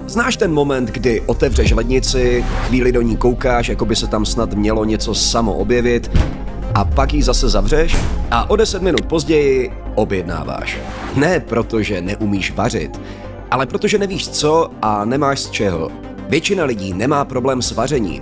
Znáš ten moment, kdy otevřeš lednici, chvíli do ní koukáš, jako by se tam snad mělo něco samo objevit, a pak ji zase zavřeš a o 10 minut později objednáváš. Ne protože neumíš vařit, ale protože nevíš co a nemáš z čeho. Většina lidí nemá problém s vařením.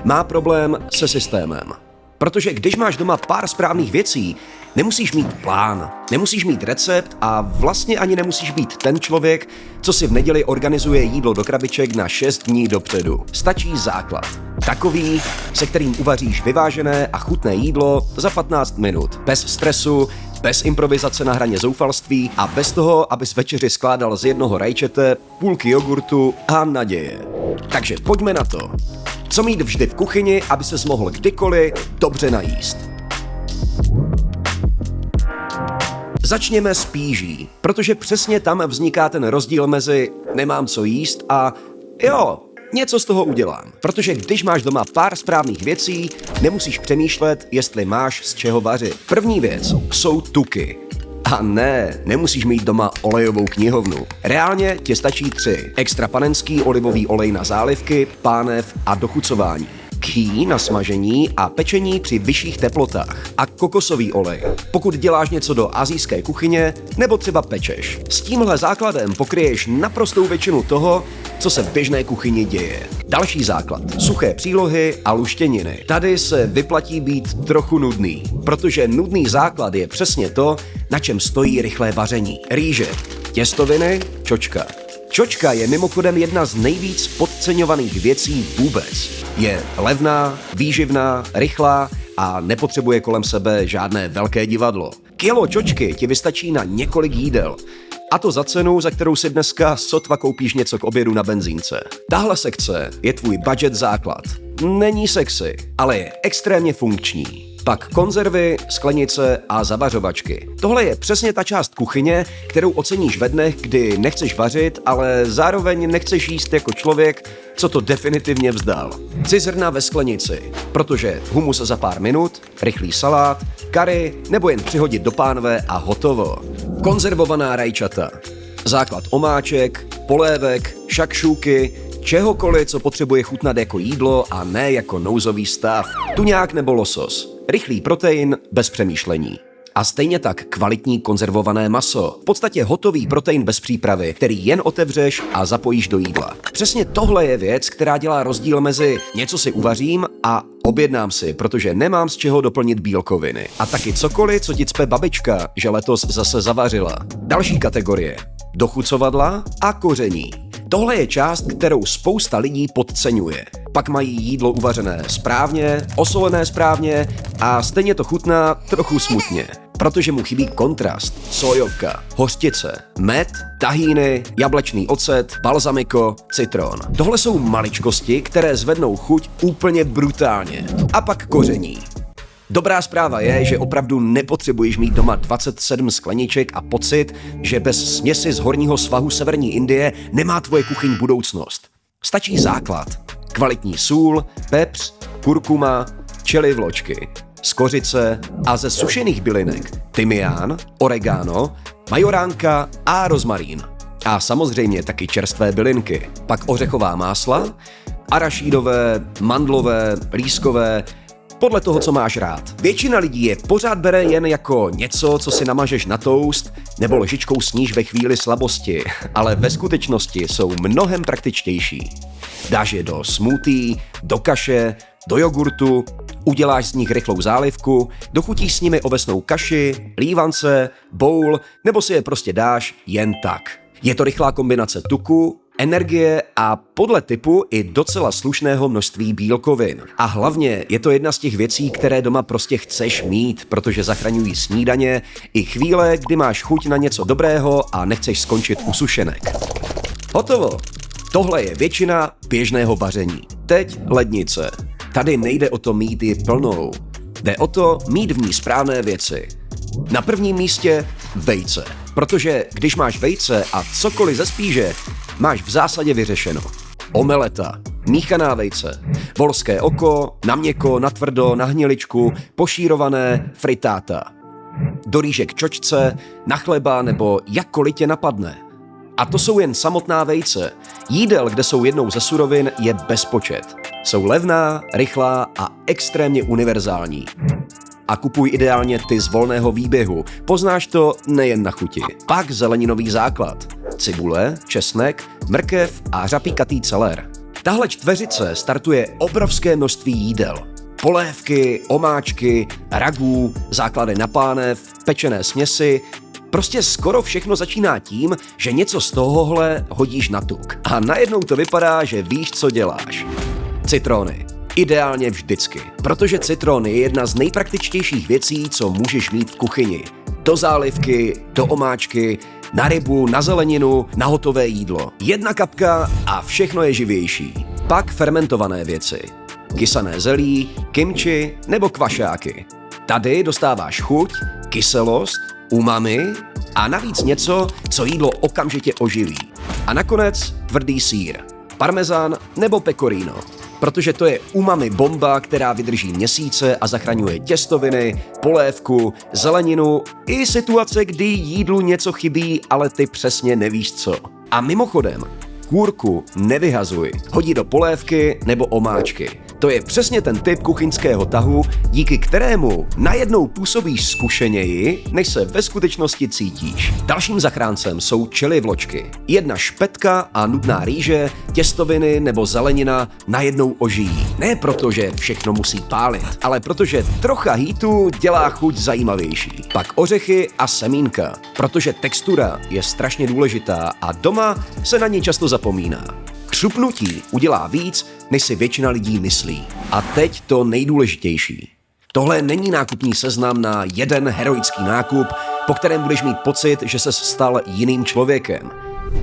Má problém se systémem. Protože když máš doma pár správných věcí, nemusíš mít plán, nemusíš mít recept a vlastně ani nemusíš být ten člověk, co si v neděli organizuje jídlo do krabiček na 6 dní dopředu. Stačí základ. Takový, se kterým uvaříš vyvážené a chutné jídlo za 15 minut. Bez stresu, bez improvizace na hraně zoufalství a bez toho, abys večeři skládal z jednoho rajčete, půlky jogurtu a naděje. Takže pojďme na to. Co mít vždy v kuchyni, aby ses mohl kdykoliv dobře najíst? Začněme s píží, protože přesně tam vzniká ten rozdíl mezi nemám co jíst a jo, něco z toho udělám. Protože když máš doma pár správných věcí, nemusíš přemýšlet, jestli máš z čeho vařit. První věc jsou tuky. A ne, nemusíš mít doma olejovou knihovnu. Reálně ti stačí 3. Extra panenský olivový olej na zálivky, pánev a dochucování. Ghee na smažení a pečení při vyšších teplotách. A kokosový olej, pokud děláš něco do asijské kuchyně nebo třeba pečeš. S tímhle základem pokryješ naprostou většinu toho, co se v běžné kuchyni děje. Další základ. Suché přílohy a luštěniny. Tady se vyplatí být trochu nudný, protože nudný základ je přesně to, na čem stojí rychlé vaření. Rýže, těstoviny, čočka. Čočka je mimochodem jedna z nejvíc podceňovaných věcí vůbec. Je levná, výživná, rychlá a nepotřebuje kolem sebe žádné velké divadlo. Kilo čočky ti vystačí na několik jídel. A to za cenu, za kterou si dneska sotva koupíš něco k obědu na benzínce. Tahle sekce je tvůj budget základ. Není sexy, ale je extrémně funkční. Pak konzervy, sklenice a zavařovačky. Tohle je přesně ta část kuchyně, kterou oceníš ve dnech, kdy nechceš vařit, ale zároveň nechceš jíst jako člověk, co to definitivně vzdal. Cizrna ve sklenici, protože humus za pár minut, rychlý salát, curry nebo jen přihodit do pánve a hotovo. Konzervovaná rajčata. Základ omáček, polévek, šakšůky, čehokoliv, co potřebuje chutnat jako jídlo a ne jako nouzový stav. Tuňák nebo losos. Rychlý protein bez přemýšlení. A stejně tak kvalitní konzervované maso. V podstatě hotový protein bez přípravy, který jen otevřeš a zapojíš do jídla. Přesně tohle je věc, která dělá rozdíl mezi něco si uvařím a objednám si, protože nemám z čeho doplnit bílkoviny. A taky cokoliv, co ti cpe babička, že letos zase zavařila. Další kategorie. Dochucovadla a koření. Tohle je část, kterou spousta lidí podceňuje. Pak mají jídlo uvařené správně, osolené správně a stejně to chutná trochu smutně. Protože mu chybí kontrast, sojovka, hořčice, med, tahíny, jablečný ocet, balzamiko, citron. Tohle jsou maličkosti, které zvednou chuť úplně brutálně. A pak koření. Dobrá zpráva je, že opravdu nepotřebuješ mít doma 27 skleniček a pocit, že bez směsi z horního svahu severní Indie nemá tvoje kuchyň budoucnost. Stačí základ. Kvalitní sůl, pepř, kurkuma, čili vločky, z kořice a ze sušených bylinek tymián, oregano, majoránka a rozmarín. A samozřejmě taky čerstvé bylinky. Pak ořechová másla, arašídové, mandlové, lískové, podle toho, co máš rád. Většina lidí je pořád bere jen jako něco, co si namažeš na toast nebo lžičkou sníš ve chvíli slabosti, ale ve skutečnosti jsou mnohem praktičtější. Dáš je do smoothie, do kaše, do jogurtu, uděláš z nich rychlou zálivku, dochutíš s nimi ovesnou kaši, lívance, bowl nebo si je prostě dáš jen tak. Je to rychlá kombinace tuku, energie a podle typu i docela slušného množství bílkovin. A hlavně je to jedna z těch věcí, které doma prostě chceš mít, protože zachraňují snídaně i chvíle, kdy máš chuť na něco dobrého a nechceš skončit u sušenek. Hotovo! Tohle je většina běžného vaření. Teď lednice. Tady nejde o to mít ji plnou. Jde o to mít v ní správné věci. Na prvním místě vejce. Protože když máš vejce a cokoliv ze spíže, máš v zásadě vyřešeno. Omeleta, míchaná vejce, volské oko, na měkko, na tvrdo, na hniličku, pošírované, fritáta. Do rýžek čočce, na chleba nebo jakkoliv tě napadne. A to jsou jen samotná vejce. Jídel, kde jsou jednou ze surovin, je bezpočet. Jsou levná, rychlá a extrémně univerzální. A kupuj ideálně ty z volného výběhu. Poznáš to nejen na chuti. Pak zeleninový základ. Cibule, česnek, mrkev a řapíkatý celer. Tahle čtveřice startuje obrovské množství jídel. Polévky, omáčky, ragú, základy na pánev, pečené směsi. Prostě skoro všechno začíná tím, že něco z tohohle hodíš na tuk. A najednou to vypadá, že víš, co děláš. Citrony. Ideálně vždycky. Protože citron je jedna z nejpraktičtějších věcí, co můžeš mít v kuchyni. Do zálivky, do omáčky, na rybu, na zeleninu, na hotové jídlo. Jedna kapka a všechno je živější. Pak fermentované věci. Kysané zelí, kimči nebo kvašáky. Tady dostáváš chuť, kyselost, umami a navíc něco, co jídlo okamžitě oživí. A nakonec tvrdý sýr, parmezán nebo pecorino. Protože to je umami bomba, která vydrží měsíce a zachraňuje těstoviny, polévku, zeleninu i situace, kdy jídlu něco chybí, ale ty přesně nevíš co. A mimochodem, kůrku nevyhazuj, hodí do polévky nebo omáčky. To je přesně ten typ kuchyňského tahu, díky kterému najednou působíš zkušeněji, než se ve skutečnosti cítíš. Dalším zachráncem jsou chili vločky. Jedna špetka a nudná rýže, těstoviny nebo zelenina najednou ožijí. Ne proto, že všechno musí pálit, ale protože trocha hýtu dělá chuť zajímavější. Pak ořechy a semínka, protože textura je strašně důležitá a doma se na ní často zapomíná. Křupnutí udělá víc, než si většina lidí myslí. A teď to nejdůležitější. Tohle není nákupní seznam na jeden heroický nákup, po kterém budeš mít pocit, že ses stal jiným člověkem.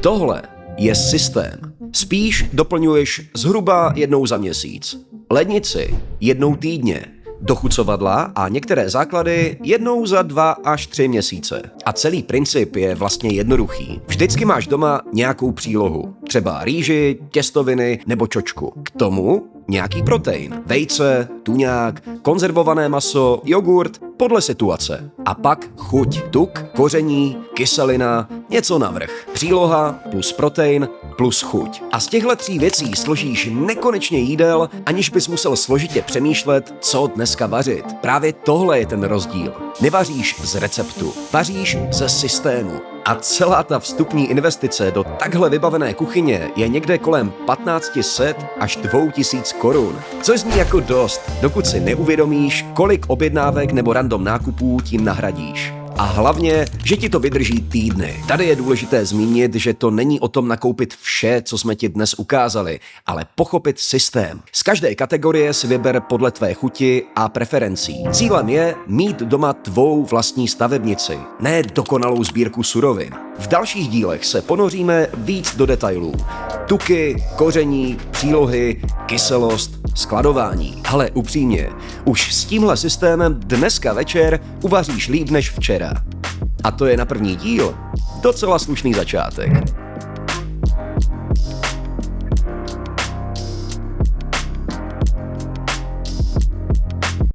Tohle je systém. Spíš doplňuješ zhruba jednou za měsíc. Lednici jednou týdně. Dochucovadla a některé základy jednou za 2 až 3 měsíce. A celý princip je vlastně jednoduchý. Vždycky máš doma nějakou přílohu. Třeba rýži, těstoviny nebo čočku. K tomu nějaký protein. Vejce, tuňák, konzervované maso, jogurt, podle situace. A pak chuť, tuk, koření, kyselina, něco navrch. Příloha plus protein plus chuť. A z těchto 3 věcí složíš nekonečně jídel, aniž bys musel složitě přemýšlet, co dneska vařit. Právě tohle je ten rozdíl. Nevaříš z receptu, vaříš ze systému. A celá ta vstupní investice do takhle vybavené kuchyně je někde kolem 1500 až 2000 korun. Což zní jako dost, dokud si neuvědomíš, kolik objednávek nebo random nákupů tím nahradíš. A hlavně, že ti to vydrží týdny. Tady je důležité zmínit, že to není o tom nakoupit vše, co jsme ti dnes ukázali, ale pochopit systém. Z každé kategorie si vyber podle tvé chuti a preferencí. Cílem je mít doma tvou vlastní stavebnici, ne dokonalou sbírku surovin. V dalších dílech se ponoříme víc do detailů. Tuky, koření, přílohy, kyselost, skladování. Ale upřímně, už s tímhle systémem dneska večer uvaříš líp než včera. A to je na první díl docela slušný začátek.